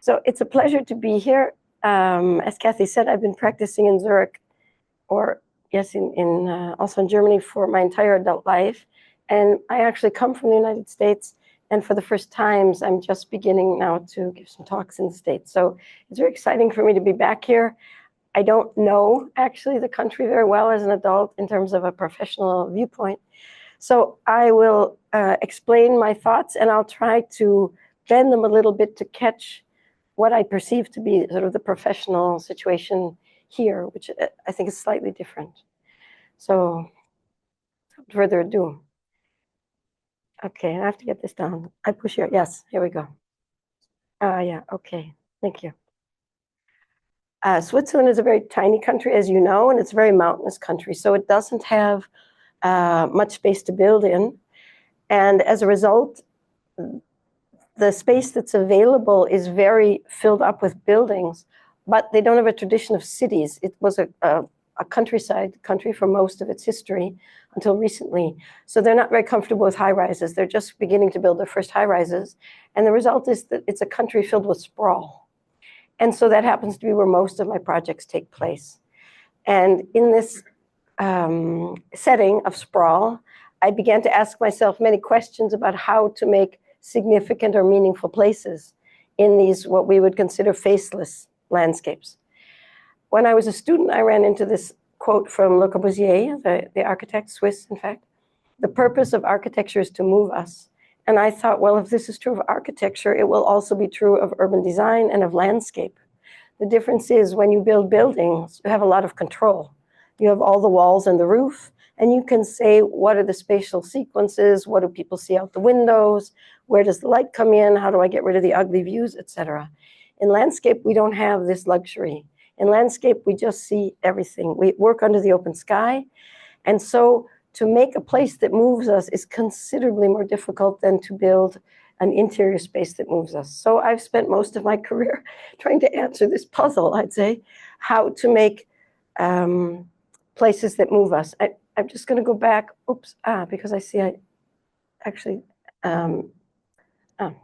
So it's a pleasure to be here. As Kathy said, I've been practicing in Zurich, or yes, also in Germany for my entire adult life. And I actually come from the United States. And for the first times, I'm just beginning now to give some talks in the States. So it's very exciting for me to be back here. I don't know actually the country very well as an adult in terms of a professional viewpoint. So I will explain my thoughts, and I'll try to bend them a little bit to catch what I perceive to be sort of the professional situation here, which I think is slightly different. So without further ado. Okay, I have to get this down. I push here. Yes, here we go. Yeah, okay, thank you. Switzerland is a very tiny country, as you know, and it's a very mountainous country. So it doesn't have much space to build in. And as a result, the space that's available is very filled up with buildings, but they don't have a tradition of cities. It was a countryside country for most of its history until recently. So they're not very comfortable with high rises. They're just beginning to build their first high rises. And the result is that it's a country filled with sprawl. And so that happens to be where most of my projects take place. And in this setting of sprawl, I began to ask myself many questions about how to make significant or meaningful places in these, what we would consider faceless landscapes. When I was a student, I ran into this quote from Le Corbusier, the architect, Swiss, in fact. The purpose of architecture is to move us. And I thought, well, if this is true of architecture, it will also be true of urban design and of landscape. The difference is when you build buildings, you have a lot of control. You have all the walls and the roof, and you can say, what are the spatial sequences? What do people see out the windows? Where does the light come in? How do I get rid of the ugly views, etc.? In landscape, we don't have this luxury. In landscape, we just see everything. We work under the open sky. And so to make a place that moves us is considerably more difficult than to build an interior space that moves us. So I've spent most of my career trying to answer this puzzle, I'd say, how to make places that move us. I'm just going to go back, because I see I actually,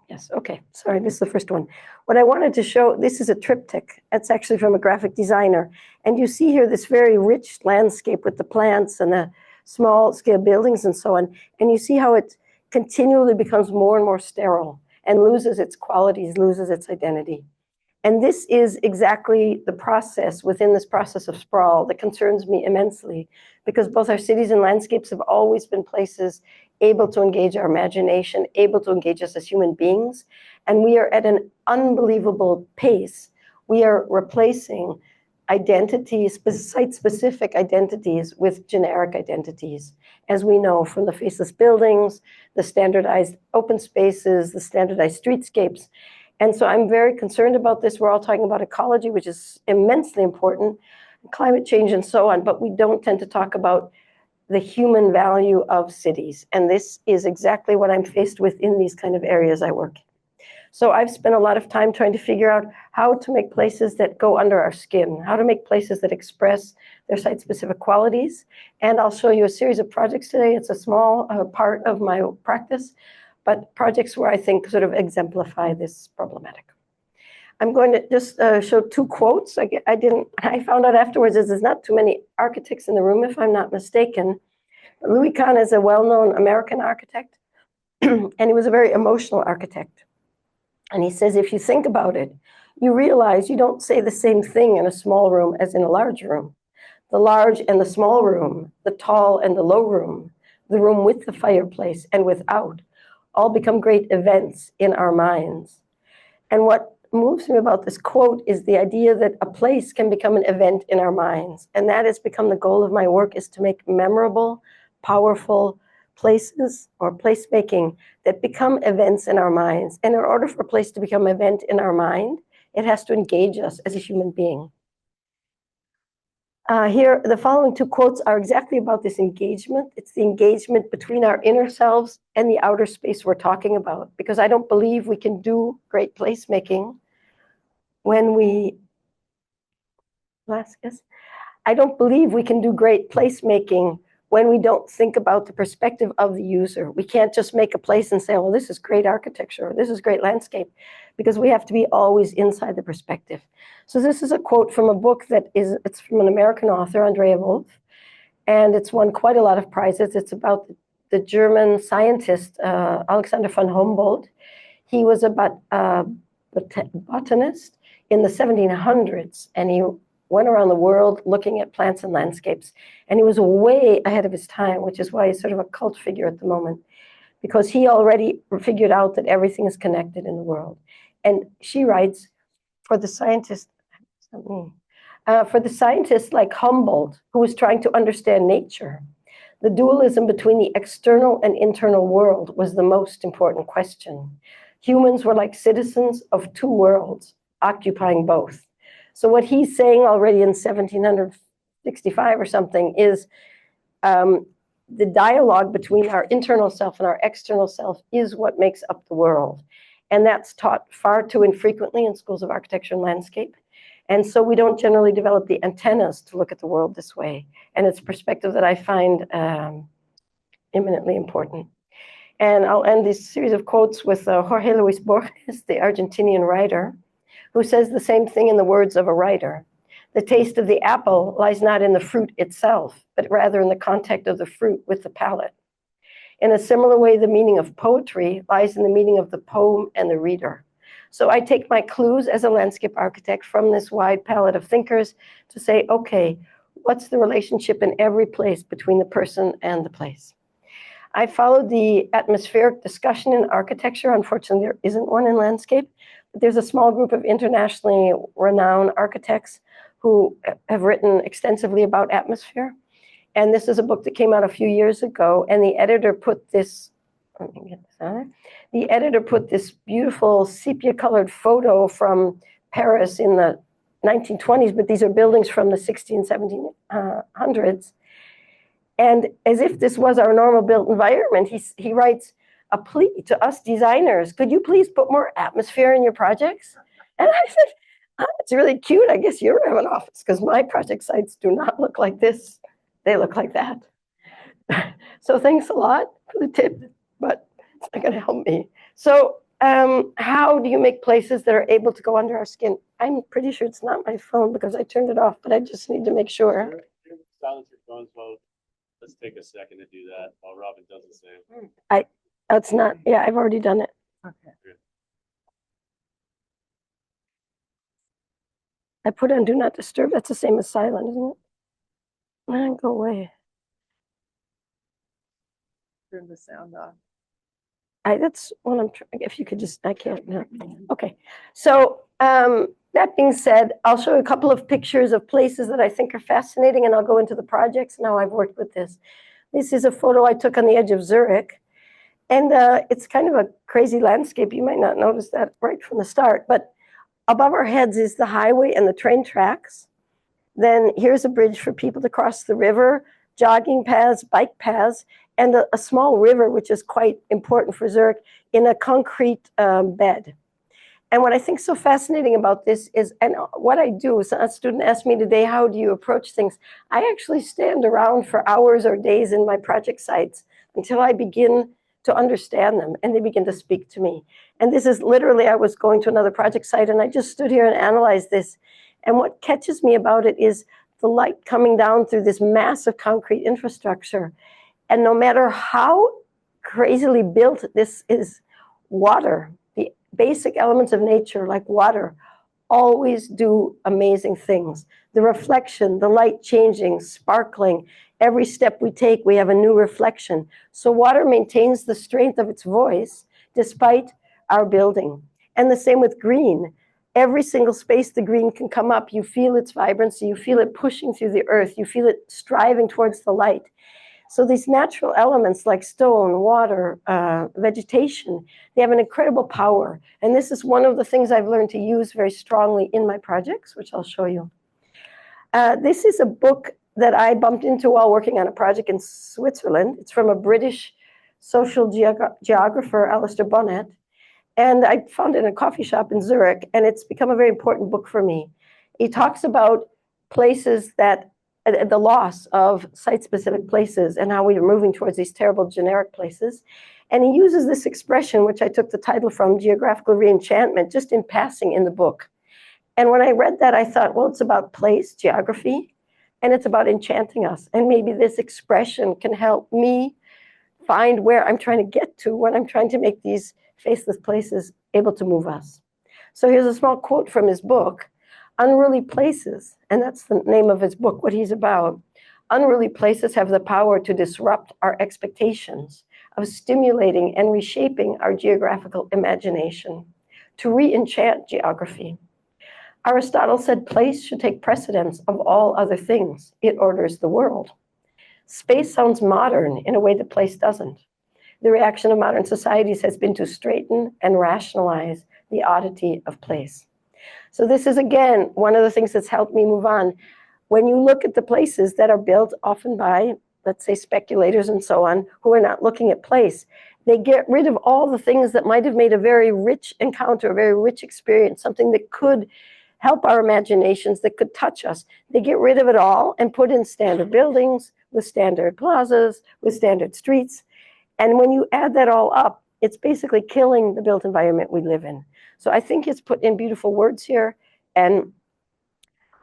yes, okay, sorry, this is the first one. What I wanted to show, this is a triptych. It's actually from a graphic designer. And you see here this very rich landscape with the plants and the small scale buildings and so on. And you see how it continually becomes more and more sterile and loses its qualities, loses its identity. And this is exactly the process within this process of sprawl that concerns me immensely, because both our cities and landscapes have always been places able to engage our imagination, able to engage us as human beings. And we are at an unbelievable pace. We are replacing identities, site-specific identities with generic identities, as we know from the faceless buildings, the standardized open spaces, the standardized streetscapes. And so I'm very concerned about this. We're all talking about ecology, which is immensely important, climate change and so on, but we don't tend to talk about the human value of cities. And this is exactly what I'm faced with in these kind of areas I work in. So I've spent a lot of time trying to figure out how to make places that go under our skin, how to make places that express their site-specific qualities. And I'll show you a series of projects today. It's a small part of my practice, but projects where I think sort of exemplify this problematic. I'm going to just show two quotes. I found out afterwards there's not too many architects in the room, if I'm not mistaken. Louis Kahn is a well-known American architect, and he was a very emotional architect. And he says, if you think about it, you realize you don't say the same thing in a small room as in a large room. The large and the small room, the tall and the low room, the room with the fireplace and without, all become great events in our minds. And what moves me about this quote is the idea that a place can become an event in our minds. And that has become the goal of my work, is to make memorable, powerful places or placemaking that become events in our minds. And in order for a place to become an event in our mind, it has to engage us as a human being. Here, the following two quotes are exactly about this engagement. It's the engagement between our inner selves and the outer space we're talking about, because I don't believe we can do great placemaking when we, I don't believe we can do great placemaking when we don't think about the perspective of the user. We can't just make a place and say, well, this is great architecture, or this is great landscape, because we have to be always inside the perspective. So this is a quote from a book it's from an American author, Andrea Wolf, and it's won quite a lot of prizes. It's about the German scientist, Alexander von Humboldt. He was a botanist in the 1700s, and he went around the world looking at plants and landscapes. And he was way ahead of his time, which is why he's sort of a cult figure at the moment, because he already figured out that everything is connected in the world. And she writes, for the scientist like Humboldt, who was trying to understand nature, the dualism between the external and internal world was the most important question. Humans were like citizens of two worlds, occupying both. So what he's saying already in 1765 or something is the dialogue between our internal self and our external self is what makes up the world. And that's taught far too infrequently in schools of architecture and landscape. And so we don't generally develop the antennas to look at the world this way. And it's a perspective that I find eminently important. And I'll end this series of quotes with Jorge Luis Borges, the Argentinian writer, who says the same thing in the words of a writer. The taste of the apple lies not in the fruit itself, but rather in the contact of the fruit with the palate. In a similar way, the meaning of poetry lies in the meaning of the poem and the reader. So I take my clues as a landscape architect from this wide palette of thinkers to say, okay, what's the relationship in every place between the person and the place? I followed the atmospheric discussion in architecture. Unfortunately, there isn't one in landscape. But there's a small group of internationally renowned architects who have written extensively about atmosphere. And this is a book that came out a few years ago. And the editor put this, let me get this on. The editor put this beautiful sepia-colored photo from Paris in the 1920s, but these are buildings from the 1600s, 1700s. And as if this was our normal built environment, he writes a plea to us designers, could you please put more atmosphere in your projects? And I said, oh, it's really cute. I guess you have an office, because my project sites do not look like this. They look like that. So thanks a lot for the tip, but it's not going to help me. So how do you make places that are able to go under our skin? I'm pretty sure it's not my phone because I turned it off, but I just need to make sure. Silence your phones while. Let's take a second to do that while Robin does the same. It's not, yeah, I've already done it. Okay. I put on do not disturb. That's the same as silent, isn't it? Go away. Turn the sound off. That's what I'm trying, if you could just, I can't, no. Okay. So that being said, I'll show you a couple of pictures of places that I think are fascinating, and I'll go into the projects and how I've worked with this. This is a photo I took on the edge of Zurich. And it's kind of a crazy landscape. You might not notice that right from the start, but above our heads is the highway and the train tracks. Then here's a bridge for people to cross the river, jogging paths, bike paths, and a small river, which is quite important for Zurich, in a concrete bed. And what I think so fascinating about this is, and what I do, so a student asked me today, how do you approach things? I actually stand around for hours or days in my project sites until I begin to understand them, and they begin to speak to me. And this is literally, I was going to another project site, and I just stood here and analyzed this. And what catches me about it is the light coming down through this massive concrete infrastructure. And no matter how crazily built this is, water, the basic elements of nature like water, always do amazing things. The reflection, the light changing, sparkling, every step we take, we have a new reflection. So water maintains the strength of its voice despite our building. And the same with green. Every single space the green can come up, you feel its vibrancy, you feel it pushing through the earth, you feel it striving towards the light. So these natural elements like stone, water, vegetation, they have an incredible power. And this is one of the things I've learned to use very strongly in my projects, which I'll show you. This is a book that I bumped into while working on a project in Switzerland. It's from a British social geographer, Alistair Bonnet. And I found it in a coffee shop in Zurich, and it's become a very important book for me. He talks about places that the loss of site-specific places and how we are moving towards these terrible generic places. And he uses this expression, which I took the title from, geographical reenchantment, just in passing in the book. And when I read that, I thought, well, it's about place, geography, and it's about enchanting us. And maybe this expression can help me find where I'm trying to get to when I'm trying to make these faceless places able to move us. So here's a small quote from his book, Unruly Places, and that's the name of his book, what he's about. Unruly places have the power to disrupt our expectations of stimulating and reshaping our geographical imagination, to re-enchant geography. Aristotle said place should take precedence of all other things. It orders the world. Space sounds modern in a way that place doesn't. The reaction of modern societies has been to straighten and rationalize the oddity of place. So this is, again, one of the things that's helped me move on. When you look at the places that are built often by, let's say, speculators and so on, who are not looking at place, they get rid of all the things that might have made a very rich encounter, a very rich experience, something that could help our imaginations, that could touch us. They get rid of it all and put in standard buildings with standard plazas, with standard streets. And when you add that all up, it's basically killing the built environment we live in. So I think it's put in beautiful words here. And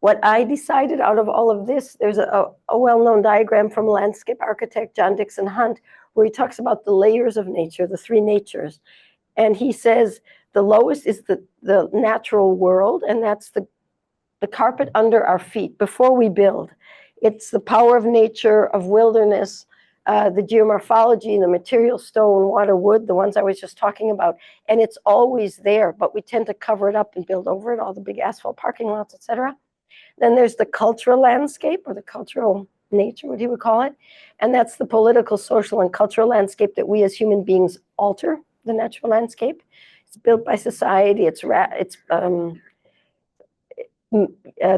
what I decided out of all of this, there's a well-known diagram from landscape architect John Dixon Hunt, where he talks about the layers of nature, the three natures. And he says the lowest is the natural world, and that's the carpet under our feet before we build. It's the power of nature, of wilderness, the geomorphology, the material, stone, water, wood, the ones I was just talking about. And it's always there, but we tend to cover it up and build over it, all the big asphalt parking lots, etc. Then there's the cultural landscape, or the cultural nature, what he would call it. And that's the political, social, and cultural landscape that we as human beings alter, the natural landscape. It's built by society. It's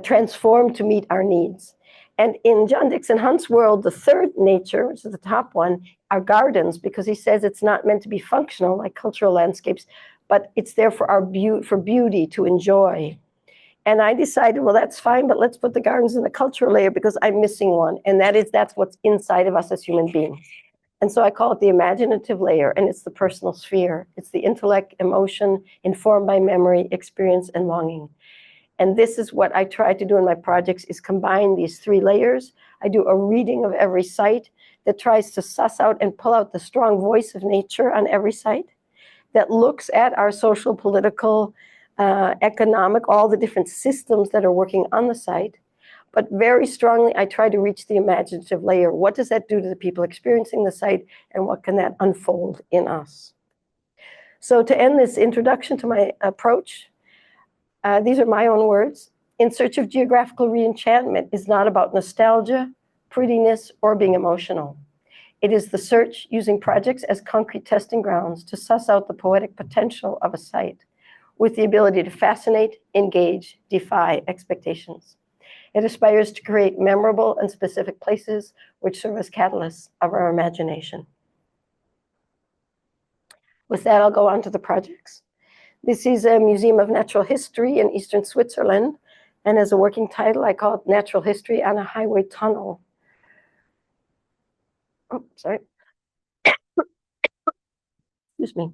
transformed to meet our needs. And in John Dixon Hunt's world, the third nature, which is the top one, are gardens, because he says it's not meant to be functional like cultural landscapes, but it's there for our beauty to enjoy. And I decided, well, that's fine, but let's put the gardens in the cultural layer because I'm missing one. And that's what's inside of us as human beings. And so I call it the imaginative layer, and it's the personal sphere. It's the intellect, emotion, informed by memory, experience, and longing. And this is what I try to do in my projects, is combine these three layers. I do a reading of every site that tries to suss out and pull out the strong voice of nature on every site, that looks at our social, political, economic, all the different systems that are working on the site. But very strongly, I try to reach the imaginative layer. What does that do to the people experiencing the site, and what can that unfold in us? So to end this introduction to my approach, these are my own words. In Search of Geographical Reenchantment is not about nostalgia, prettiness, or being emotional. It is the search using projects as concrete testing grounds to suss out the poetic potential of a site with the ability to fascinate, engage, defy expectations. It aspires to create memorable and specific places which serve as catalysts of our imagination. With that, I'll go on to the projects. This is a museum of natural history in eastern Switzerland, and as a working title, I call it Natural History on a Highway Tunnel. Oh, sorry. Excuse me.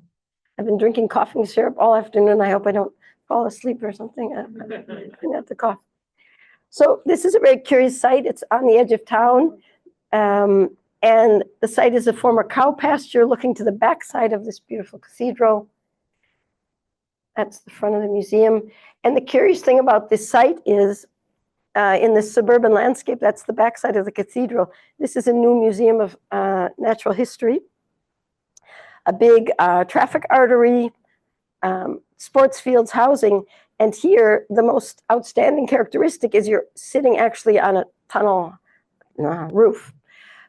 I've been drinking coughing syrup all afternoon. I hope I don't fall asleep or something. I have to cough. So this is a very curious site. It's on the edge of town. And the site is a former cow pasture looking to the backside of this beautiful cathedral. That's the front of the museum. And the curious thing about this site is in this suburban landscape, that's the backside of the cathedral. This is a new museum of natural history. A big traffic artery, sports fields, housing. And here, the most outstanding characteristic is you're sitting actually on a tunnel roof.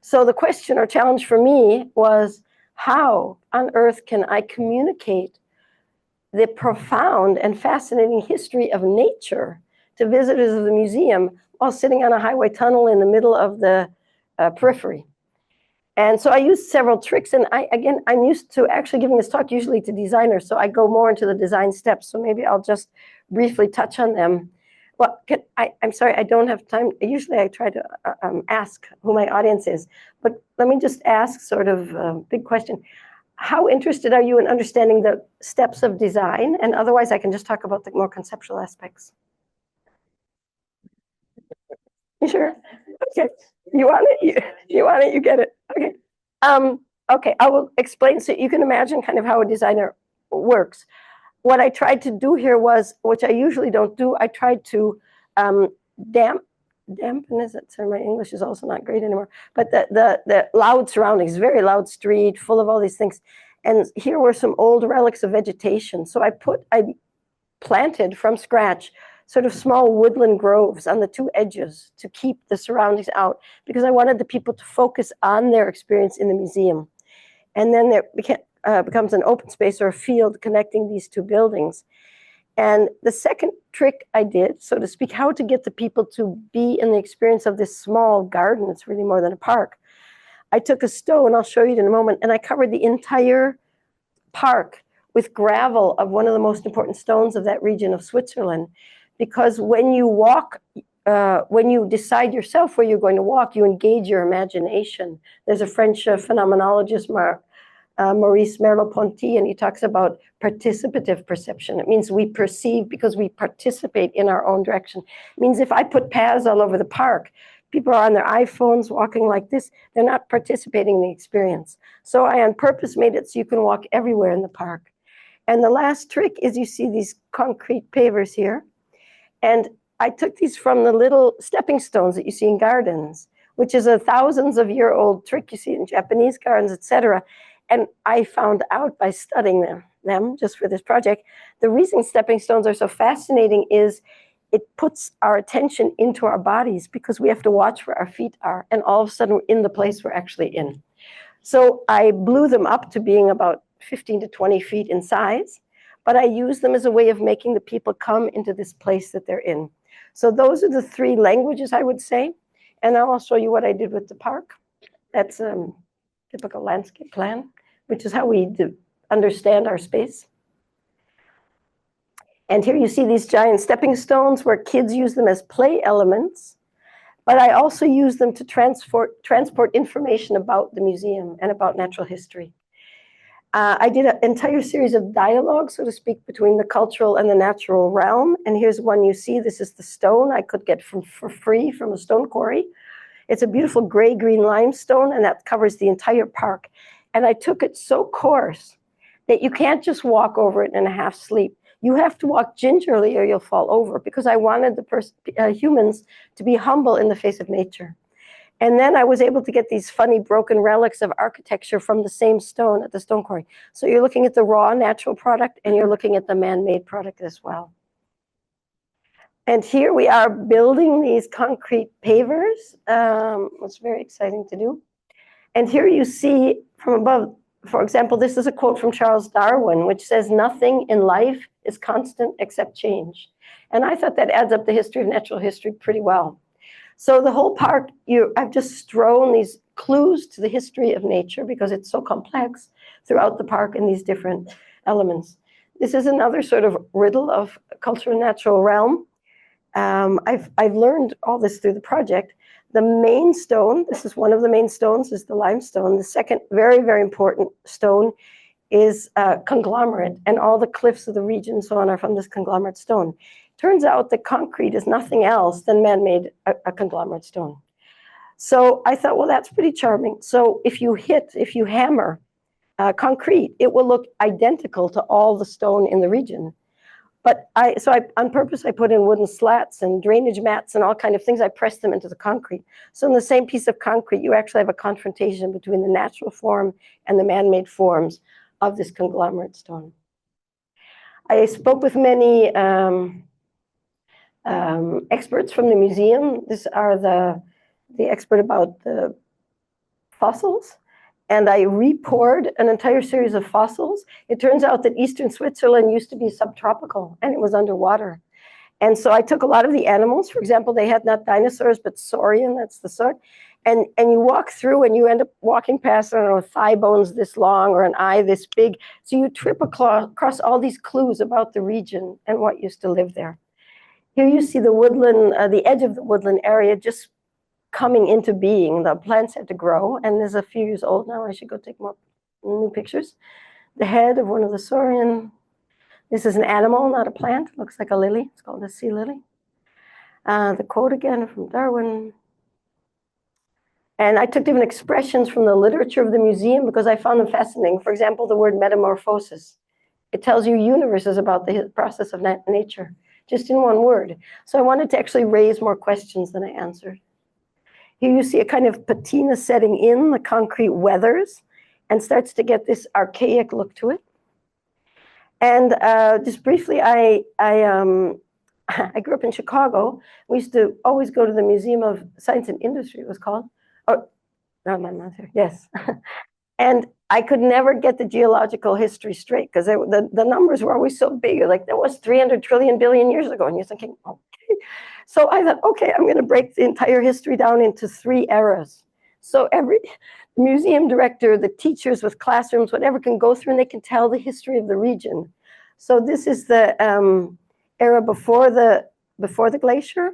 So the question or challenge for me was, how on earth can I communicate the profound and fascinating history of nature to visitors of the museum while sitting on a highway tunnel in the middle of the periphery? And so I used several tricks, and I'm used to actually giving this talk usually to designers, so I go more into the design steps. So maybe I'll just briefly touch on them. Well, I'm sorry, I don't have time. Usually I try to ask who my audience is, but let me just ask sort of a big question. How interested are you in understanding the steps of design? And otherwise I can just talk about the more conceptual aspects. You sure? Okay. You want it? You want it? You get it. Okay. Okay, I will explain so you can imagine kind of how a designer works. What I tried to do here was, which I usually don't do, I tried to dampen, is it? Sorry, my English is also not great anymore. But the loud surroundings, very loud street, full of all these things. And here were some old relics of vegetation. So I planted from scratch sort of small woodland groves on the two edges to keep the surroundings out, because I wanted the people to focus on their experience in the museum. And then there becomes an open space or a field connecting these two buildings. And the second trick I did, so to speak, how to get the people to be in the experience of this small garden, it's really more than a park. I took a stone, I'll show you in a moment, and I covered the entire park with gravel of one of the most important stones of that region of Switzerland. Because when you walk, when you decide yourself where you're going to walk, you engage your imagination. There's a French phenomenologist, Maurice Merleau-Ponty, and he talks about participative perception. It means we perceive because we participate in our own direction. It means if I put paths all over the park, people are on their iPhones walking like this, they're not participating in the experience. So I on purpose made it so you can walk everywhere in the park. And the last trick is you see these concrete pavers here. And I took these from the little stepping stones that you see in gardens, which is a thousands of year old trick you see in Japanese gardens, etc. And I found out by studying them just for this project, the reason stepping stones are so fascinating is it puts our attention into our bodies because we have to watch where our feet are. And all of a sudden we're in the place we're actually in. So I blew them up to being about 15 to 20 feet in size. But I use them as a way of making the people come into this place that they're in. So those are the three languages, I would say. And I'll show you what I did with the park. That's a typical landscape plan, which is how we understand our space. And here you see these giant stepping stones where kids use them as play elements. But I also use them to transport information about the museum and about natural history. I did an entire series of dialogues, so to speak, between the cultural and the natural realm. And here's one you see. This is the stone I could get for free from a stone quarry. It's a beautiful gray-green limestone, and that covers the entire park. And I took it so coarse that you can't just walk over it in a half sleep. You have to walk gingerly or you'll fall over, because I wanted the humans to be humble in the face of nature. And then I was able to get these funny broken relics of architecture from the same stone at the stone quarry. So you're looking at the raw natural product and you're looking at the man-made product as well. And here we are building these concrete pavers. It's very exciting to do. And here you see from above, for example, this is a quote from Charles Darwin, which says, "Nothing in life is constant except change." And I thought that adds up the history of natural history pretty well. So the whole park, I've just strewn these clues to the history of nature because it's so complex throughout the park in these different elements. This is another sort of riddle of culture and natural realm. I've learned all this through the project. The main stone, this is one of the main stones, is the limestone. The second very, very important stone is conglomerate, and all the cliffs of the region and so on are from this conglomerate stone. Turns out that concrete is nothing else than man-made a conglomerate stone. So I thought, well, that's pretty charming. So if you hammer concrete, it will look identical to all the stone in the region. But on purpose, I put in wooden slats and drainage mats and all kind of things. I pressed them into the concrete. So in the same piece of concrete, you actually have a confrontation between the natural form and the man-made forms of this conglomerate stone. I spoke with many experts from the museum. These are the expert about the fossils. And I re-poured an entire series of fossils. It turns out that eastern Switzerland used to be subtropical and it was underwater. And so I took a lot of the animals. For example, they had not dinosaurs, but saurian, that's the sort. And you walk through and you end up walking past, I don't know, thigh bones this long or an eye this big. So you trip across all these clues about the region and what used to live there. Here you see the woodland, the edge of the woodland area just coming into being. The plants had to grow, and there's a few years old now. I should go take more new pictures. The head of one of the saurian. This is an animal, not a plant. It looks like a lily. It's called a sea lily. The quote again from Darwin. And I took different expressions from the literature of the museum because I found them fascinating. For example, the word metamorphosis. It tells you universes about the process of nature, just in one word. So I wanted to actually raise more questions than I answered. Here you see a kind of patina setting in, the concrete weathers, and starts to get this archaic look to it. And just briefly, I grew up in Chicago. We used to always go to the Museum of Science and Industry, it was called. Oh, no, my mother, yes. And I could never get the geological history straight because the numbers were always so big. Like there was 300 trillion billion years ago. And you're thinking, okay. So I thought, okay, I'm going to break the entire history down into 3 eras. So every museum director, the teachers with classrooms, whatever, can go through and they can tell the history of the region. So this is the era before the glacier,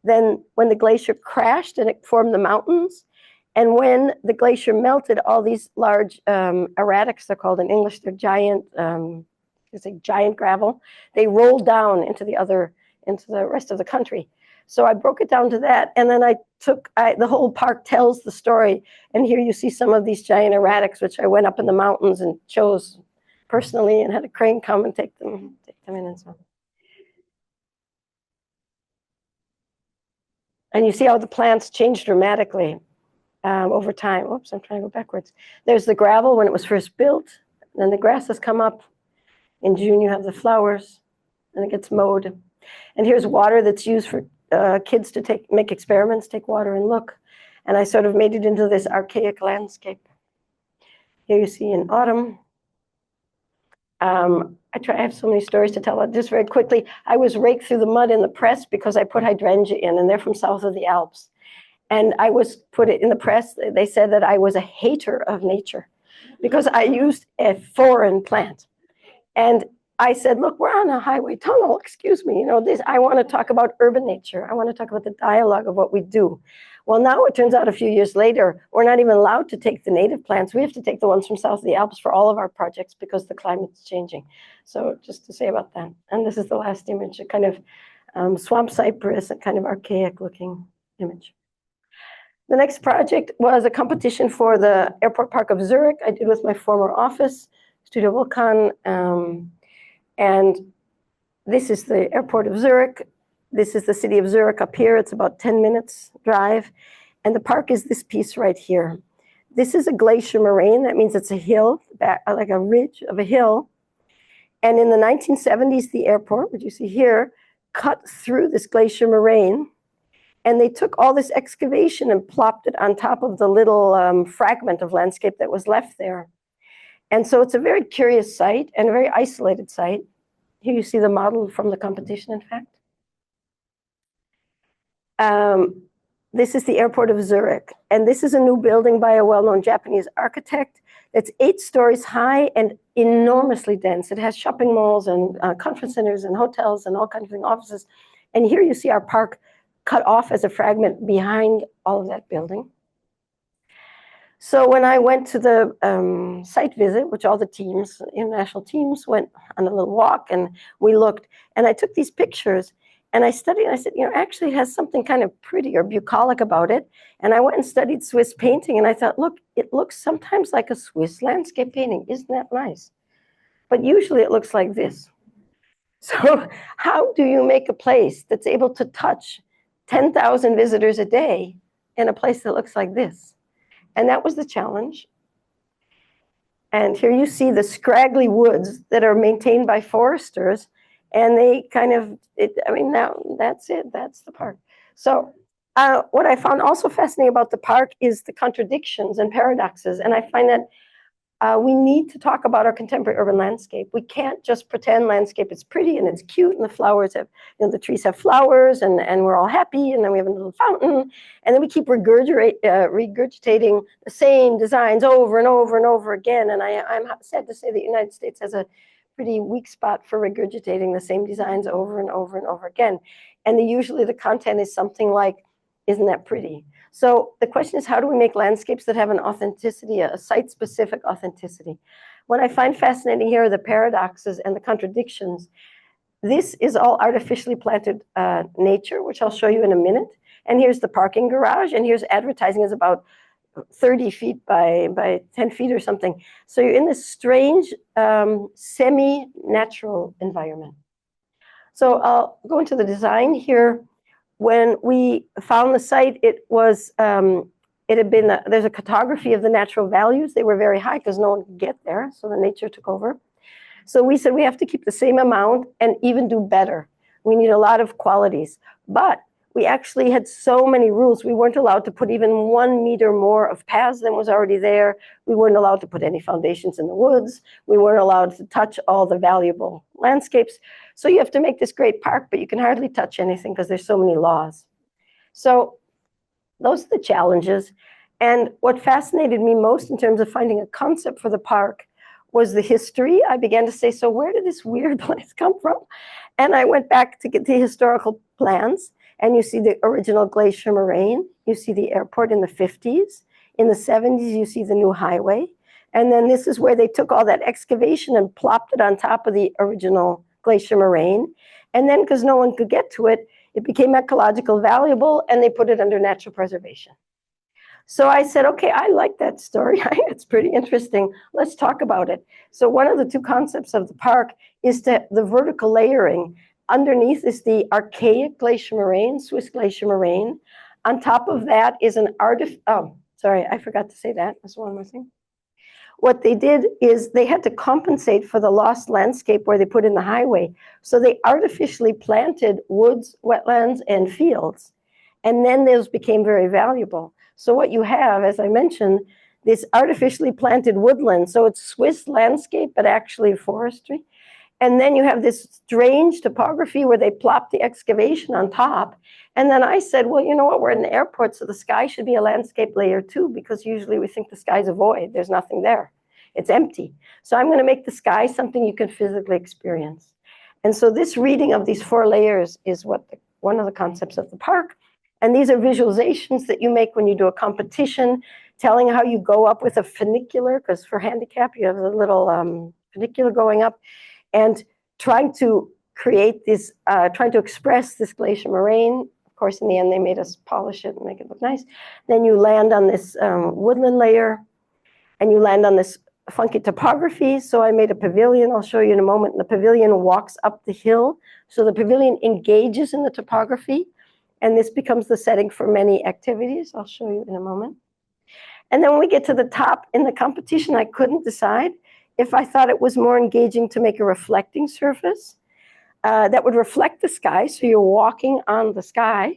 then when the glacier crashed and it formed the mountains, and when the glacier melted, all these large erratics, they're called in English, they're giant, it's like giant gravel, they rolled down into the rest of the country. So I broke it down to that, and then the whole park tells the story, and here you see some of these giant erratics, which I went up in the mountains and chose personally and had a crane come and take them in and so on. And you see how the plants change dramatically over time. Oops, I'm trying to go backwards. There's the gravel when it was first built, then the grasses come up. In June, you have the flowers, and it gets mowed. And here's water that's used for kids to make experiments, take water and look. And I sort of made it into this archaic landscape. Here you see in autumn. I have so many stories to tell. Just very quickly, I was raked through the mud in the press because I put hydrangea in, and they're from south of the Alps. And I was put it in the press. They said that I was a hater of nature because I used a foreign plant. And I said, look, we're on a highway tunnel, excuse me, I want to talk about urban nature. I want to talk about the dialogue of what we do. Well, now it turns out a few years later, we're not even allowed to take the native plants. We have to take the ones from south of the Alps for all of our projects because the climate's changing. So just to say about that. And this is the last image, a kind of swamp cypress, a kind of archaic looking image. The next project was a competition for the airport park of Zurich. I did with my former office, Studio Vulkan. And this is the airport of Zurich. This is the city of Zurich up here. It's about 10 minutes drive. And the park is this piece right here. This is a glacier moraine. That means it's a hill, like a ridge of a hill. And in the 1970s, the airport, which you see here, cut through this glacier moraine. And they took all this excavation and plopped it on top of the little fragment of landscape that was left there. And so it's a very curious site and a very isolated site. Here you see the model from the competition, in fact. This is the airport of Zurich. And this is a new building by a well-known Japanese architect. It's 8 stories high and enormously dense. It has shopping malls and conference centers and hotels and all kinds of things, offices. And here you see our park cut off as a fragment behind all of that building. So when I went to the site visit, which all the teams, international teams, went on a little walk and we looked, and I took these pictures and I studied, and I said, actually it has something kind of pretty or bucolic about it. And I went and studied Swiss painting, and I thought, look, it looks sometimes like a Swiss landscape painting. Isn't that nice? But usually it looks like this. So how do you make a place that's able to touch 10,000 visitors a day in a place that looks like this? And that was the challenge. And here you see the scraggly woods that are maintained by foresters. And they kind of, now that's it, that's the park. So what I found also fascinating about the park is the contradictions and paradoxes. And I find that we need to talk about our contemporary urban landscape. We can't just pretend landscape is pretty and it's cute and the flowers have, the trees have flowers and we're all happy and then we have a little fountain and then we keep regurgitating the same designs over and over and over again. And I'm sad to say the United States has a pretty weak spot for regurgitating the same designs over and over and over again. And usually the content is something like, isn't that pretty? So the question is, how do we make landscapes that have an authenticity, a site-specific authenticity? What I find fascinating here are the paradoxes and the contradictions. This is all artificially planted nature, which I'll show you in a minute. And here's the parking garage, and here's advertising is about 30 feet by 10 feet or something. So you're in this strange semi-natural environment. So I'll go into the design here. When we found the site, it was it had been there's a cartography of the natural values. They were very high because no one could get there, so the nature took over. So we said we have to keep the same amount and even do better. We need a lot of qualities, but we actually had so many rules. We weren't allowed to put even 1 meter more of paths than was already there. We weren't allowed to put any foundations in the woods. We weren't allowed to touch all the valuable landscapes. So you have to make this great park, but you can hardly touch anything because there's so many laws. So those are the challenges. And what fascinated me most in terms of finding a concept for the park was the history. I began to say, so where did this weird place come from? And I went back to get the historical plans. And you see the original glacier moraine. You see the airport in the 50s. In the 70s, you see the new highway. And then this is where they took all that excavation and plopped it on top of the original glacier moraine. And then, because no one could get to it, it became ecological valuable, and they put it under natural preservation. So I said, okay, I like that story. It's pretty interesting. Let's talk about it. So one of the two concepts of the park is the vertical layering. Underneath is the archaic glacier moraine, Swiss glacier moraine. On top of that is an I forgot to say that. That's one more thing. What they did is they had to compensate for the lost landscape where they put in the highway. So they artificially planted woods, wetlands, and fields. And then those became very valuable. So what you have, as I mentioned, this artificially planted woodland. So it's Swiss landscape, but actually forestry. And then you have this strange topography where they plop the excavation on top. And then I said, well, you know what? We're in the airport, so the sky should be a landscape layer too, because usually we think the sky's a void. There's nothing there. It's empty. So I'm going to make the sky something you can physically experience. And so this reading of these 4 layers is one of the concepts of the park. And these are visualizations that you make when you do a competition, telling how you go up with a funicular, because for handicap, you have a little funicular going up, and trying to create this, trying to express this glacier moraine. Of course, in the end, they made us polish it and make it look nice. Then you land on this woodland layer, and you land on this funky topography. So I made a pavilion. I'll show you in a moment. And the pavilion walks up the hill. So the pavilion engages in the topography, and this becomes the setting for many activities. I'll show you in a moment. And then when we get to the top in the competition, I couldn't decide if I thought it was more engaging to make a reflecting surface that would reflect the sky, so you're walking on the sky,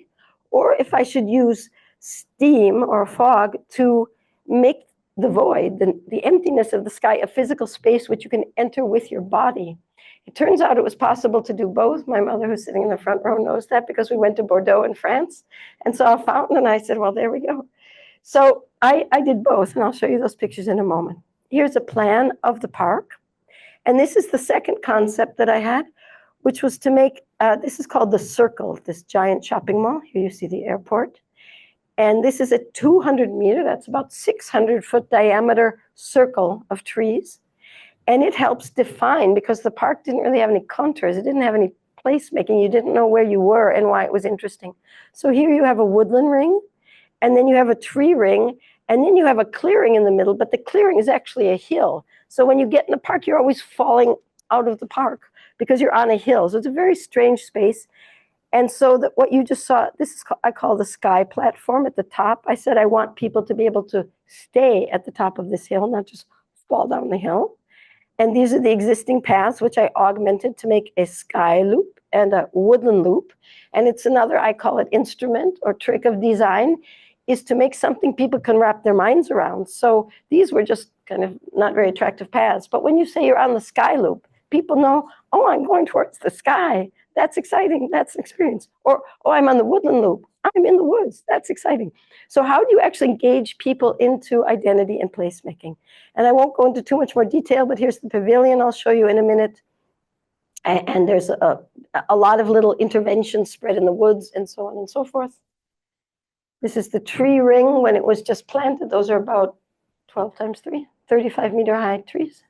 or if I should use steam or fog to make the void, the emptiness of the sky, a physical space which you can enter with your body. It turns out it was possible to do both. My mother, who's sitting in the front row, knows that because we went to Bordeaux in France and saw a fountain, and I said, well, there we go. So I did both, and I'll show you those pictures in a moment. Here's a plan of the park. And this is the second concept that I had, which was to make, this is called the Circle, this giant shopping mall. Here you see the airport. And this is a 200-meter, that's about 600-foot diameter circle of trees. And it helps define, because the park didn't really have any contours. It didn't have any placemaking. You didn't know where you were and why it was interesting. So here you have a woodland ring, and then you have a tree ring, and then you have a clearing in the middle, but the clearing is actually a hill. So when you get in the park, you're always falling out of the park because you're on a hill. So it's a very strange space. And so that what you just saw, this is, I call the sky platform at the top. I said I want people to be able to stay at the top of this hill, not just fall down the hill. And these are the existing paths, which I augmented to make a sky loop and a woodland loop. And it's another, I call it instrument or trick of design, is to make something people can wrap their minds around. So these were just kind of not very attractive paths. But when you say you're on the sky loop, people know, oh, I'm going towards the sky. That's exciting. That's an experience. Or, oh, I'm on the woodland loop. I'm in the woods. That's exciting. So how do you actually engage people into identity and placemaking? And I won't go into too much more detail, but here's the pavilion I'll show you in a minute. And there's a lot of little interventions spread in the woods and so on and so forth. This is the tree ring when it was just planted. Those are about 12 times 3, 35-meter high trees.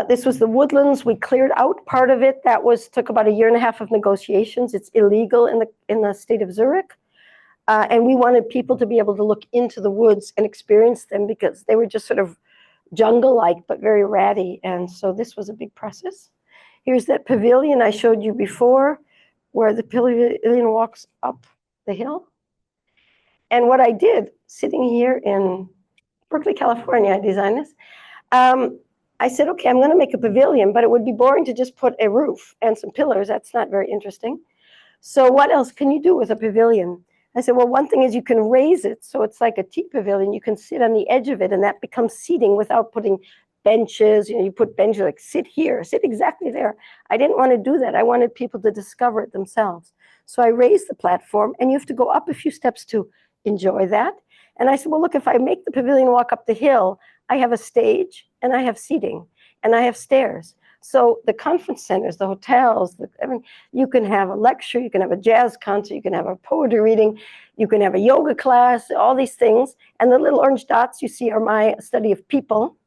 This was the woodlands. We cleared out part of it. That took about 1.5 years of negotiations. It's illegal in the state of Zurich. And we wanted people to be able to look into the woods and experience them because they were just sort of jungle-like, but very ratty. And so this was a big process. Here's that pavilion I showed you before, where the pavilion walks up the hill. And what I did, sitting here in Berkeley, California, I designed this. I said, okay, I'm going to make a pavilion, but it would be boring to just put a roof and some pillars. That's not very interesting. So what else can you do with a pavilion? I said, well, one thing is you can raise it so it's like a tea pavilion. You can sit on the edge of it, and that becomes seating without putting benches. You put benches like sit here, sit exactly there. I didn't want to do that. I wanted people to discover it themselves. So I raised the platform, and you have to go up a few steps to enjoy that. And I said, well, look, if I make the pavilion walk up the hill, I have a stage, and I have seating, and I have stairs. So the conference centers, the hotels, you can have a lecture, you can have a jazz concert, you can have a poetry reading, you can have a yoga class, all these things. And the little orange dots you see are my study of people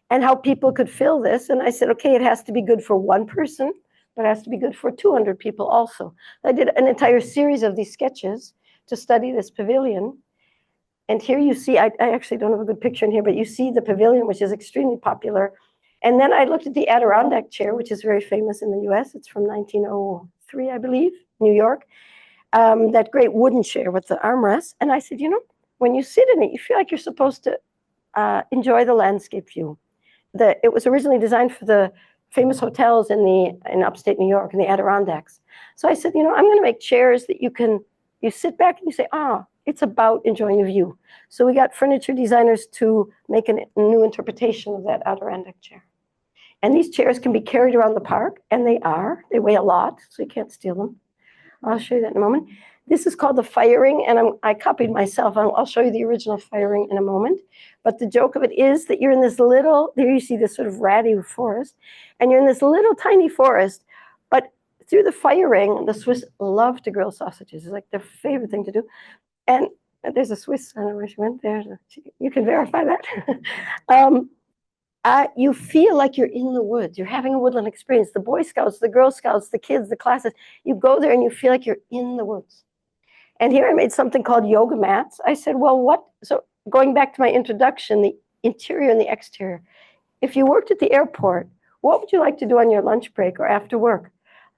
and how people could fill this. And I said, okay, it has to be good for one person, but it has to be good for 200 people also. I did an entire series of these sketches to study this pavilion. And here you see, I actually don't have a good picture in here, but you see the pavilion, which is extremely popular. And then I looked at the Adirondack chair, which is very famous in the US. It's from 1903, I believe, New York. That great wooden chair with the armrest. And I said, when you sit in it, you feel like you're supposed to enjoy the landscape view. It was originally designed for the famous hotels in upstate New York, in the Adirondacks. So I said, I'm going to make chairs that you sit back and you say, it's about enjoying the view. So we got furniture designers to make a new interpretation of that Adirondack chair. And these chairs can be carried around the park, and they are. They weigh a lot, so you can't steal them. I'll show you that in a moment. This is called the fire ring, and I copied myself. I'll show you the original fire ring in a moment. But the joke of it is that you're in this little, there you see this sort of ratty forest, and you're in this little tiny forest, but through the fire ring, the Swiss love to grill sausages. It's like their favorite thing to do. And there's a Swiss, I don't know where she went there. You can verify that. You feel like you're in the woods. You're having a woodland experience. The Boy Scouts, the Girl Scouts, the kids, the classes, you go there and you feel like you're in the woods. And here I made something called yoga mats. I said, well, so going back to my introduction, the interior and the exterior. If you worked at the airport, what would you like to do on your lunch break or after work?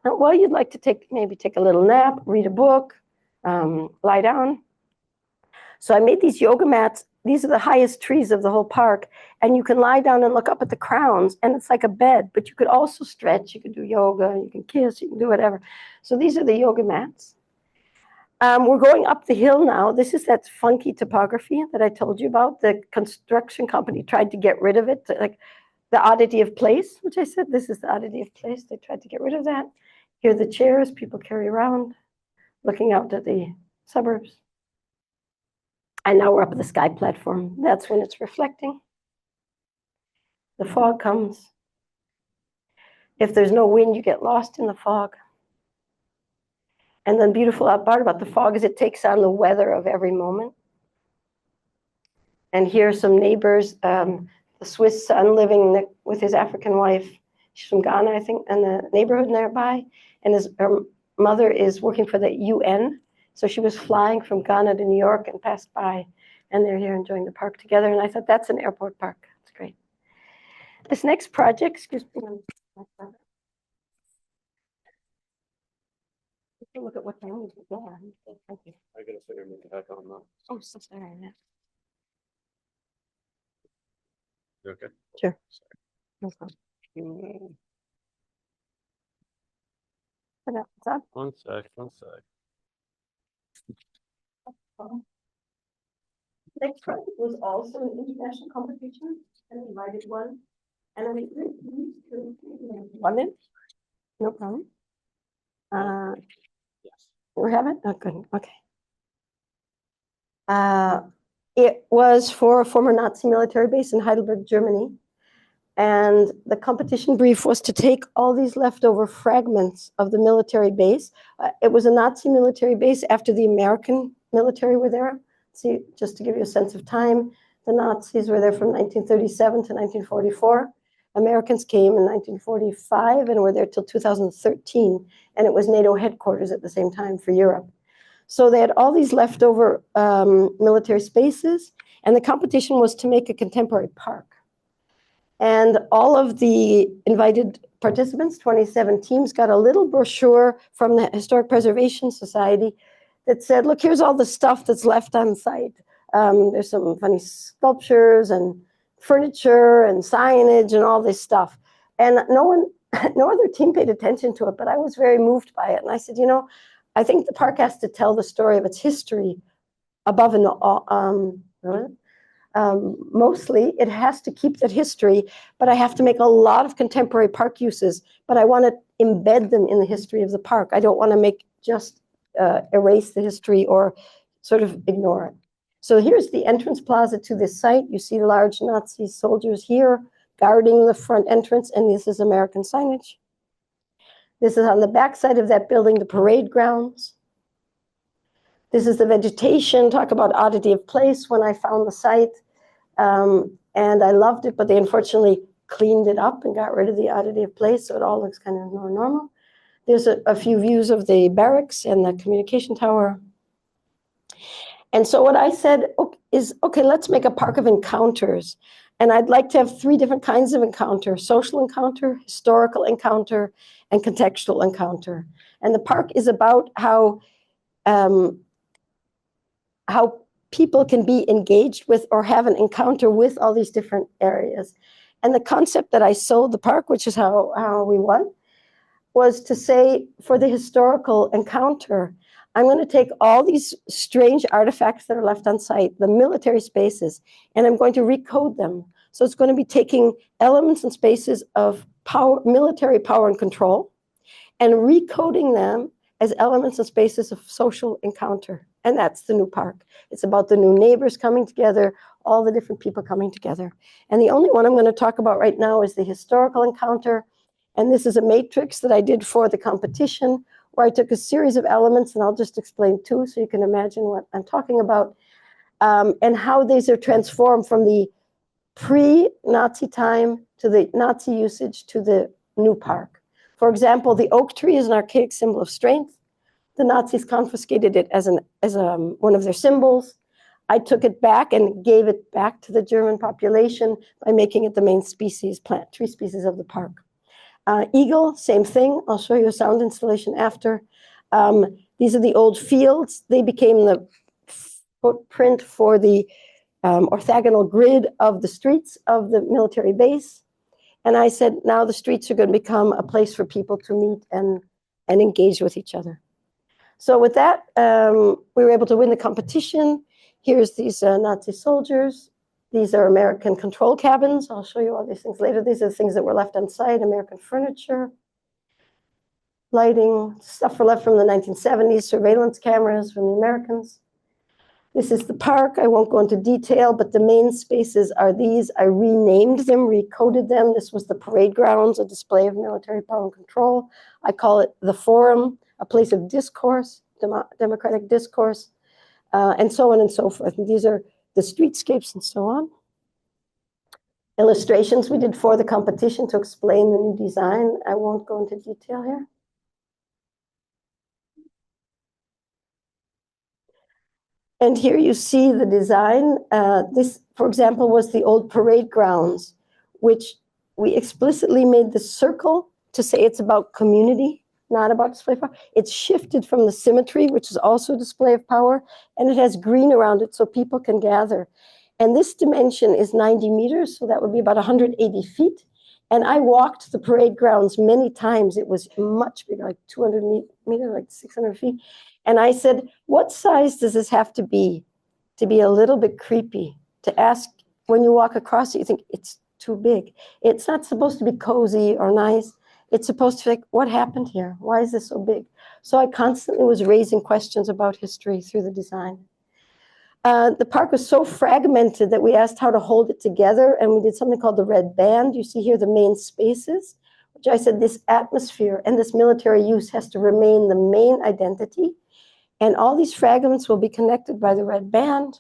Well, you'd like to maybe take a little nap, read a book, lie down. So I made these yoga mats. These are the highest trees of the whole park. And you can lie down and look up at the crowns. And it's like a bed. But you could also stretch. You can do yoga. You can kiss. You can do whatever. So these are the yoga mats. We're going up the hill now. This is that funky topography that I told you about. The construction company tried to get rid of it. Like the oddity of place, which I said, this is the oddity of place. They tried to get rid of that. Here are the chairs people carry around, looking out at the suburbs. And now we're up at the sky platform. That's when it's reflecting. The fog comes. If there's no wind, you get lost in the fog. And then beautiful part about the fog is it takes on the weather of every moment. And here are some neighbors, the Swiss son living with his African wife. She's from Ghana, I think, and the neighborhood nearby. And her mother is working for the UN. So she was flying from Ghana to New York and passed by, and they're here enjoying the park together. And I thought, that's an airport park. It's great. This next project, excuse me. Look at what time is it there. Thank you. I gotta put your makeup back on now. Oh, so sorry. You okay? Sure. Sorry. No problem. What's up? One sec. Next project was also an international competition, an invited one. And I made one in. No problem. Yes. We have it? Oh, good. Okay. It was for a former Nazi military base in Heidelberg, Germany. And the competition brief was to take all these leftover fragments of the military base. It was a Nazi military base after the American military were there. See, just to give you a sense of time, the Nazis were there from 1937 to 1944. Americans came in 1945 and were there till 2013. And it was NATO headquarters at the same time for Europe. So they had all these leftover military spaces, and the competition was to make a contemporary park. And all of the invited participants, 27 teams, got a little brochure from the Historic Preservation Society that said, look, here's all the stuff that's left on site. There's some funny sculptures and furniture and signage and all this stuff. And no other team paid attention to it, but I was very moved by it. And I said, you know, I think the park has to tell the story of its history above and mostly it has to keep that history, but I have to make a lot of contemporary park uses, but I want to embed them in the history of the park. I don't want to make just erase the history or sort of ignore it. So here's the entrance plaza to this site. You see large Nazi soldiers here guarding the front entrance, and this is American signage. This is on the back side of that building, the parade grounds. This is the vegetation. Talk about oddity of place when I found the site. And I loved it, but they unfortunately cleaned it up and got rid of the oddity of place, so it all looks kind of more normal. There's a few views of the barracks and the communication tower. And so what I said is, okay, let's make a park of encounters. And I'd like to have 3 different kinds of encounter: social encounter, historical encounter, and contextual encounter. And the park is about how people can be engaged with or have an encounter with all these different areas. And the concept that I sold the park, which is how we won, was to say, for the historical encounter, I'm going to take all these strange artifacts that are left on site, the military spaces, and I'm going to recode them. So it's going to be taking elements and spaces of power, military power and control, and recoding them as elements and spaces of social encounter. And that's the new park. It's about the new neighbors coming together, all the different people coming together. And the only one I'm going to talk about right now is the historical encounter. And this is a matrix that I did for the competition, where I took a series of elements, and I'll just explain 2 so you can imagine what I'm talking about, and how these are transformed from the pre-Nazi time to the Nazi usage to the new park. For example, the oak tree is an archaic symbol of strength. The Nazis confiscated it as one of their symbols. I took it back and gave it back to the German population by making it the main species, tree species of the park. Eagle, same thing. I'll show you a sound installation after. These are the old fields. They became the footprint for the orthogonal grid of the streets of the military base. And I said, now the streets are going to become a place for people to meet and engage with each other. So with that, we were able to win the competition. Here's these Nazi soldiers. These are American control cabins. I'll show you all these things later. These are the things that were left on site: American furniture, lighting, stuff left from the 1970s, surveillance cameras from the Americans. This is the park. I won't go into detail, but the main spaces are these. I renamed them, recoded them. This was the parade grounds, a display of military power and control. I call it the forum, a place of discourse, democratic discourse, and so on and so forth. And these are the streetscapes and so on. Illustrations we did for the competition to explain the new design. I won't go into detail here. And here you see the design. This, for example, was the old parade grounds, which we explicitly made the circle to say it's about community, not about display of power. It's shifted from the symmetry, which is also a display of power, and it has green around it so people can gather. And this dimension is 90 meters, so that would be about 180 feet. And I walked the parade grounds many times. It was much bigger, like 200 meters, like 600 feet. And I said, what size does this have to be a little bit creepy? To ask, when you walk across it, you think it's too big. It's not supposed to be cozy or nice. It's supposed to be like, what happened here? Why is this so big? So I constantly was raising questions about history through the design. The park was so fragmented that we asked how to hold it together, and we did something called the red band. You see here the main spaces, which I said this atmosphere and this military use has to remain the main identity, and all these fragments will be connected by the red band.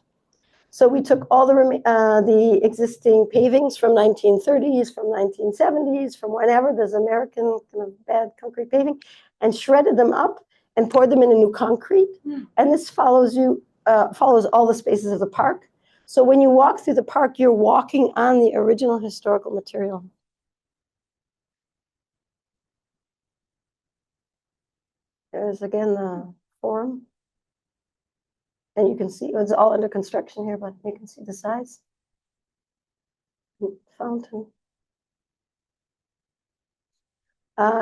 So we took all the existing pavings from 1930s, from 1970s, from whenever, there's American kind of bad concrete paving, and shredded them up and poured them in a new concrete. And this follows all the spaces of the park. So when you walk through the park, you're walking on the original historical material. There's again the forum. And you can see it's all under construction here, but you can see the size. Fountain.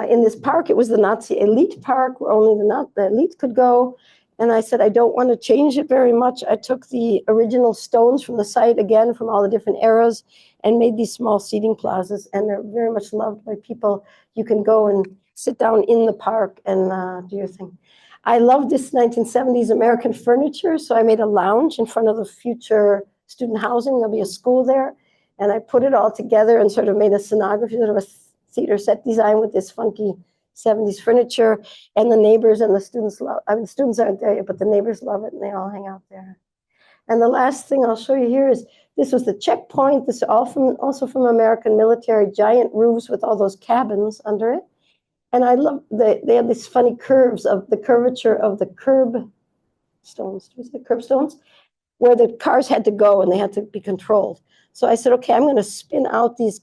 In this park, it was the Nazi elite park where only the elite could go. And I said, I don't want to change it very much. I took the original stones from the site, again, from all the different eras, and made these small seating plazas. And they're very much loved by people. You can go and sit down in the park and do your thing. I love this 1970s American furniture, so I made a lounge in front of the future student housing. There'll be a school there. And I put it all together and sort of made a scenography, sort of a theater set design with this funky 70s furniture. And the neighbors and the students love, I mean, the students aren't there yet, but the neighbors love it and they all hang out there. And the last thing I'll show you here is, this was the checkpoint. This is also from American military, giant roofs with all those cabins under it. And I love, they had these funny curves of the curvature of the curb stones, curb stones, where the cars had to go and they had to be controlled. So I said, okay, I'm going to spin out these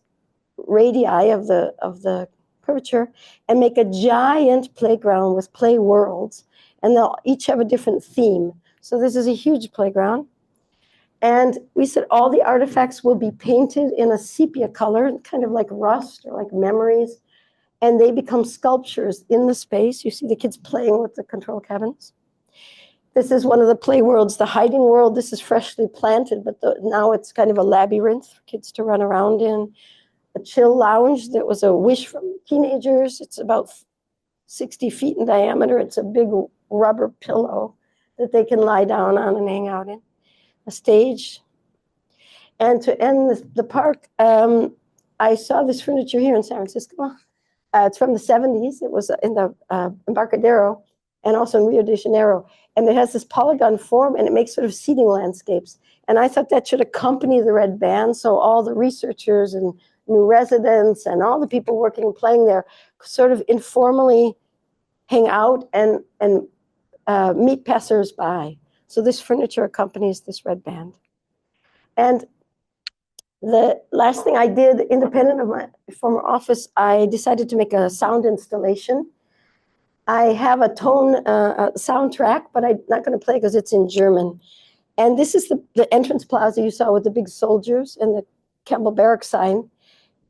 radii of the curvature and make a giant playground with play worlds. And they'll each have a different theme. So this is a huge playground. And we said all the artifacts will be painted in a sepia color, kind of like rust or like memories. And they become sculptures in the space. You see the kids playing with the control cabins. This is one of the play worlds, the hiding world. This is freshly planted, but now it's kind of a labyrinth for kids to run around in. A chill lounge that was a wish from teenagers. It's about 60 feet in diameter. It's a big rubber pillow that they can lie down on and hang out in. A stage. And to end the park, I saw this furniture here in San Francisco. It's from the 70s. It was in the Embarcadero and also in Rio de Janeiro. And it has this polygon form and it makes sort of seating landscapes. And I thought that should accompany the red band. So all the researchers and new residents and all the people working and playing there sort of informally hang out and meet passersby. So this furniture accompanies this red band. And the last thing I did, independent of my former office, I decided to make a sound installation. I have a tone soundtrack, but I'm not going to play because it's in German. And this is the entrance plaza you saw with the big soldiers and the Campbell Barracks sign.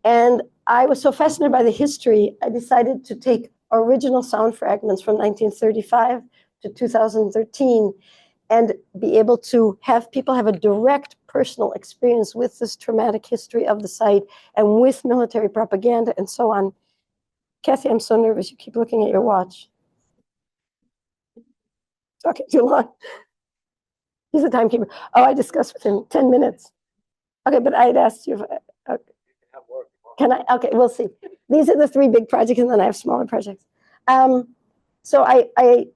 And I was so fascinated by the history, I decided to take original sound fragments from 1935 to 2013 and be able to have people have a direct personal experience with this traumatic history of the site and with military propaganda and so on. Kathy, I'm so nervous. You keep looking at your watch. Talking too long. He's the timekeeper. Oh, I discussed with him 10 minutes. Okay, but I had asked you if can I? Okay, we'll see. These are the three big projects, and then I have smaller projects. So I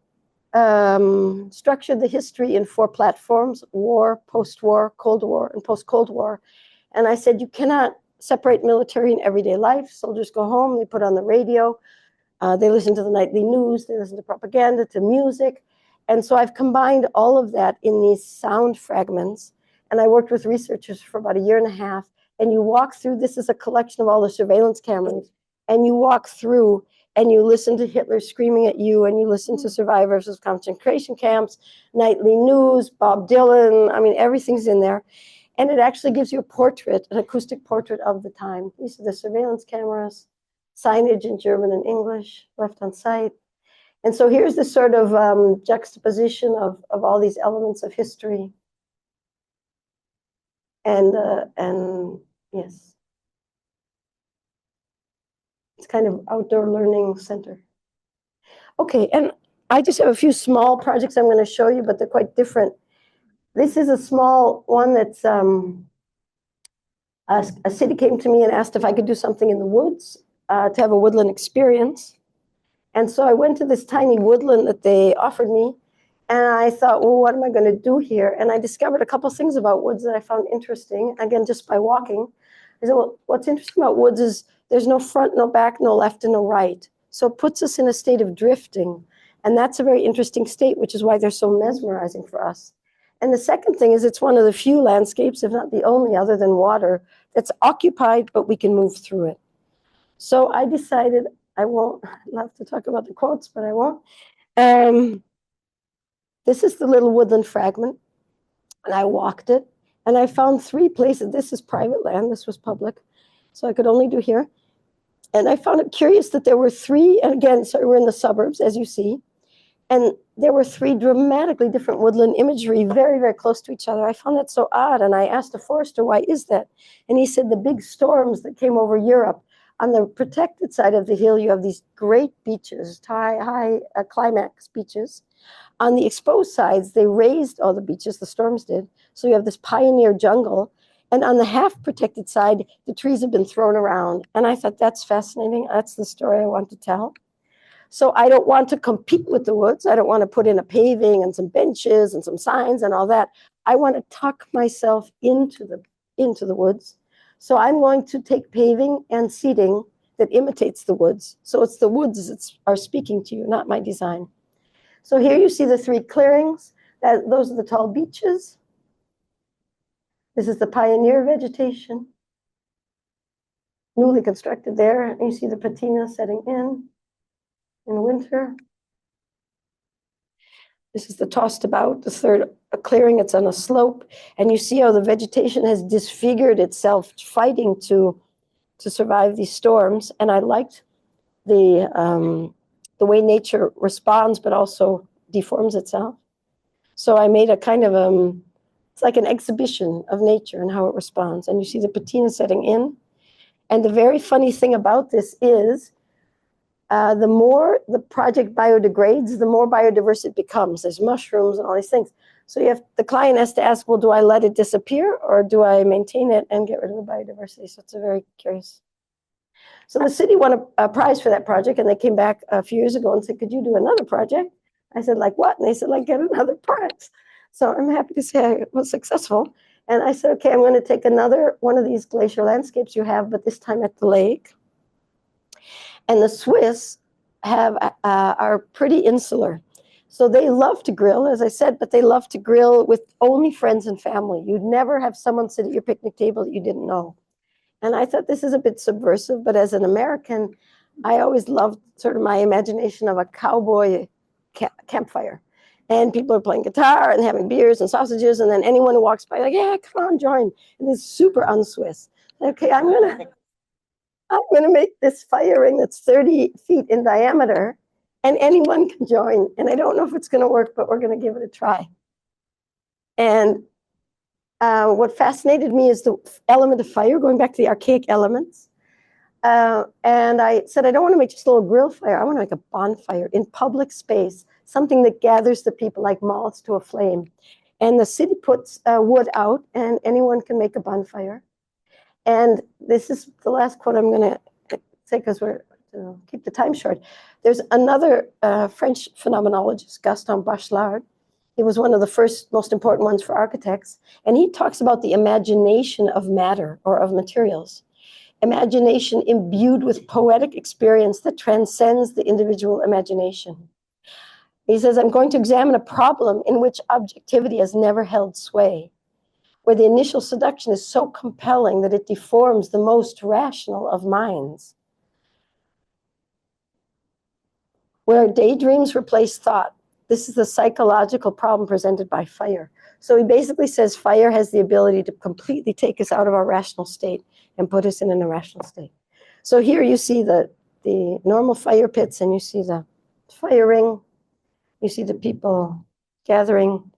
structured the history in 4 platforms: war, post-war, Cold War, and post-Cold War. And I said, you cannot separate military and everyday life. Soldiers go home, they put on the radio, they listen to the nightly news, they listen to propaganda, to music. And so I've combined all of that in these sound fragments. And I worked with researchers for about 1.5 years. And you walk through, this is a collection of all the surveillance cameras. And you walk through and you listen to Hitler screaming at you, and you listen to survivors of concentration camps, nightly news, Bob Dylan. I mean, everything's in there. And it actually gives you a portrait, an acoustic portrait of the time. These are the surveillance cameras, signage in German and English, left on site. And so here's the sort of juxtaposition of all these elements of history. And yes. It's kind of outdoor learning center. Okay, and I just have a few small projects I'm going to show you, but they're quite different. This is a small one that's, a city came to me and asked if I could do something in the woods to have a woodland experience. And so I went to this tiny woodland that they offered me. And I thought, well, what am I going to do here? And I discovered a couple things about woods that I found interesting, again, just by walking. I said, well, what's interesting about woods is there's no front, no back, no left, and no right. So it puts us in a state of drifting. And that's a very interesting state, which is why they're so mesmerizing for us. And the second thing is it's one of the few landscapes, if not the only other than water, that's occupied, but we can move through it. So I decided I won't love to talk about the quotes, but I won't. This is the little woodland fragment, and I walked it, and I found 3 places. This is private land. This was public, so I could only do here. And I found it curious that there were 3, and again, so we're in the suburbs, as you see, and there were 3 dramatically different woodland imagery very, very close to each other. I found that so odd, and I asked a forester, why is that? And he said the big storms that came over Europe, on the protected side of the hill, you have these great beaches, high climax beaches. On the exposed sides, they raised all the beaches, the storms did. So you have this pioneer jungle. And on the half protected side, the trees have been thrown around. And I thought, that's fascinating. That's the story I want to tell. So I don't want to compete with the woods. I don't want to put in a paving and some benches and some signs and all that. I want to tuck myself into the woods. So I'm going to take paving and seating that imitates the woods. So it's the woods that are speaking to you, not my design. So here you see the 3 clearings. Those are the tall beaches. This is the pioneer vegetation, newly constructed there. And you see the patina setting in winter. This is the tossed about, the third clearing. It's on a slope. And you see how the vegetation has disfigured itself, fighting to survive these storms. And I liked the way nature responds, but also deforms itself. So I made a kind of, it's like an exhibition of nature and how it responds. And you see the patina setting in. And the very funny thing about this is the more the project biodegrades, the more biodiverse it becomes. There's mushrooms and all these things. So the client has to ask, well, do I let it disappear or do I maintain it and get rid of the biodiversity? So it's a very curious. So the city won a prize for that project, and they came back a few years ago and said, could you do another project? I said, like what? And they said, like, get another prize. So I'm happy to say I was successful. And I said, okay, I'm going to take another one of these glacier landscapes you have, but this time at the lake. And the Swiss are pretty insular. So they love to grill, as I said, but they love to grill with only friends and family. You'd never have someone sit at your picnic table that you didn't know. And I thought this is a bit subversive, but as an American, I always loved sort of my imagination of a cowboy campfire. And people are playing guitar and having beers and sausages, and then anyone who walks by, like, yeah, come on, join. And it's super un-Swiss. Okay, I'm gonna make this fire ring that's 30 feet in diameter, and anyone can join. And I don't know if it's gonna work, but we're gonna give it a try. And what fascinated me is the element of fire, going back to the archaic elements. And I said, I don't want to make just a little grill fire. I want to make a bonfire in public space, something that gathers the people like moths to a flame. And the city puts wood out, and anyone can make a bonfire. And this is the last quote I'm going to say because we're to keep the time short. There's another French phenomenologist, Gaston Bachelard. He was one of the first, most important ones for architects. And he talks about the imagination of matter or of materials. Imagination imbued with poetic experience that transcends the individual imagination. He says, I'm going to examine a problem in which objectivity has never held sway, where the initial seduction is so compelling that it deforms the most rational of minds, where daydreams replace thought. This is the psychological problem presented by fire. So he basically says fire has the ability to completely take us out of our rational state and put us in an irrational state. So here you see the normal fire pits, and you see the fire ring. You see the people gathering.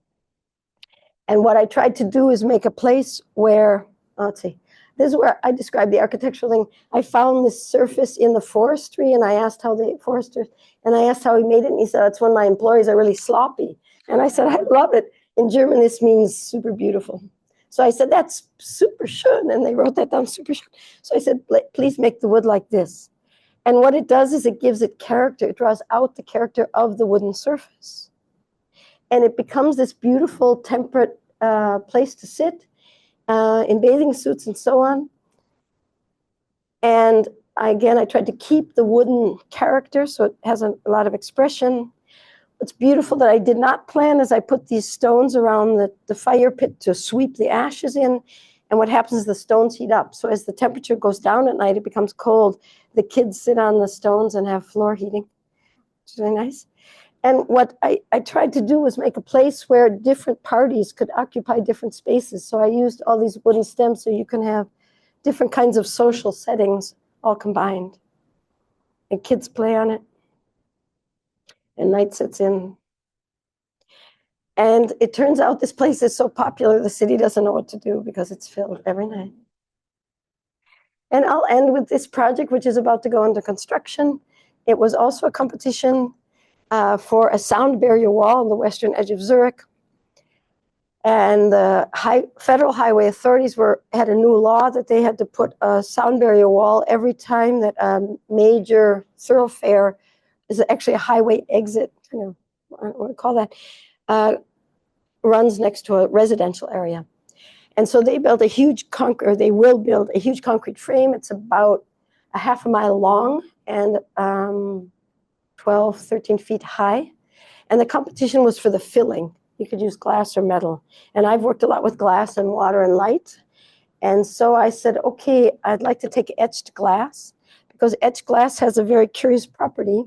And what I tried to do is make a place where, let's see, this is where I described the architectural thing. I found this surface in the forestry, and I asked how the foresters, and I asked how he made it, and he said, it's when my employees are really sloppy. And I said, I love it. In German, this means super beautiful. So I said, that's super schön. And they wrote that down, super schön. So I said, please make the wood like this. And what it does is it gives it character. It draws out the character of the wooden surface. And it becomes this beautiful, temperate place to sit in bathing suits and so on. And again, I tried to keep the wooden character, so it has a lot of expression. What's beautiful that I did not plan is I put these stones around the fire pit to sweep the ashes in. And what happens is the stones heat up. So as the temperature goes down at night, it becomes cold. The kids sit on the stones and have floor heating, which is really nice. And what I tried to do was make a place where different parties could occupy different spaces. So I used all these wooden stems so you can have different kinds of social settings all combined. And kids play on it. And night sits in. And it turns out this place is so popular, the city doesn't know what to do because it's filled every night. And I'll end with this project, which is about to go into construction. It was also a competition for a sound barrier wall on the western edge of Zurich. And the federal highway authorities had a new law that they had to put a sound barrier wall every time that a major thoroughfare is actually a highway exit, I don't know what to call that, runs next to a residential area. And so they built a huge they will build a huge concrete frame. It's about a half a mile long and 12, 13 feet high. And the competition was for the filling. You could use glass or metal. And I've worked a lot with glass and water and light. And so I said, okay, I'd like to take etched glass because etched glass has a very curious property.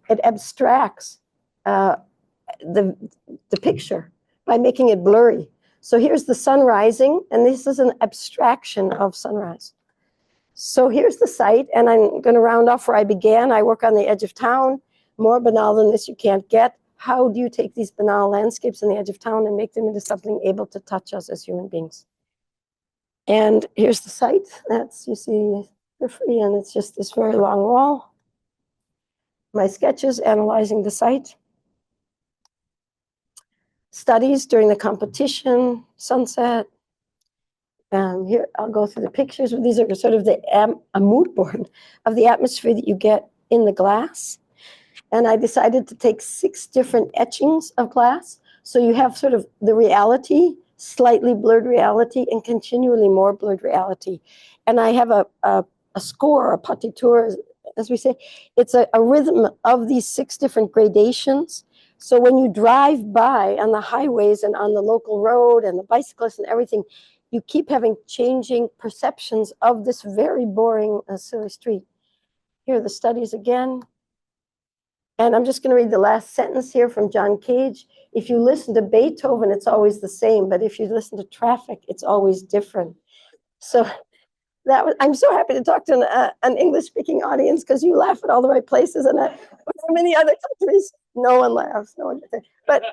It abstracts the picture by making it blurry. So here's the sun rising, and this is an abstraction of sunrise. So here's the site, and I'm going to round off where I began. I work on the edge of town. More banal than this you can't get. How do you take these banal landscapes on the edge of town and make them into something able to touch us as human beings? And here's the site. That's, you see, for free, and it's just this very long wall. My sketches analyzing the site. Studies during the competition, sunset. Here, I'll go through the pictures. These are sort of a mood board of the atmosphere that you get in the glass. And I decided to take 6 different etchings of glass. So you have sort of the reality, slightly blurred reality, and continually more blurred reality. And I have a score, a partitur, as we say. It's a rhythm of these 6 different gradations. So when you drive by on the highways and on the local road and the bicyclists and everything, you keep having changing perceptions of this very boring, silly street. Here are the studies again. And I'm just going to read the last sentence here from John Cage. If you listen to Beethoven, it's always the same. But if you listen to traffic, it's always different. So I'm so happy to talk to an English-speaking audience because you laugh at all the right places. And in many other countries, no one laughs. No one. But,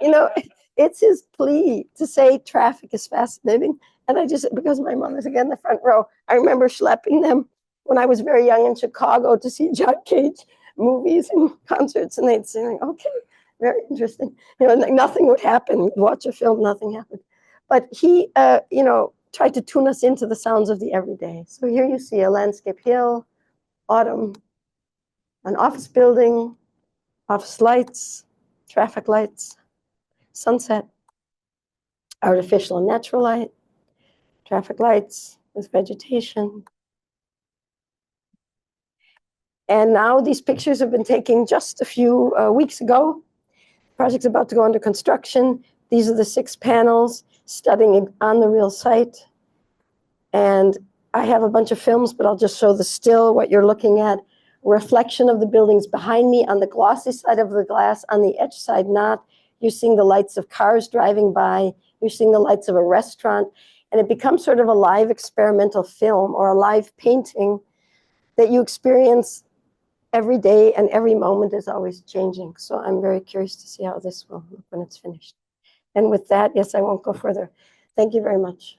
it's his plea to say traffic is fascinating. And because my mother's again in the front row, I remember schlepping them when I was very young in Chicago to see John Cage movies and concerts, and they'd say, okay, very interesting. Nothing would happen. We'd watch a film, nothing happened. But he, tried to tune us into the sounds of the everyday. So here you see a landscape hill, autumn, an office building, office lights, traffic lights, sunset, artificial and natural light, traffic lights with vegetation. And now these pictures have been taken just a few weeks ago. The project's about to go under construction. These are the 6 panels studying on the real site. And I have a bunch of films, but I'll just show the still, what you're looking at. Reflection of the buildings behind me on the glossy side of the glass, on the etched side not. You're seeing the lights of cars driving by. You're seeing the lights of a restaurant. And it becomes sort of a live experimental film or a live painting that you experience every day, and every moment is always changing. So I'm very curious to see how this will look when it's finished. And with that, yes, I won't go further. Thank you very much.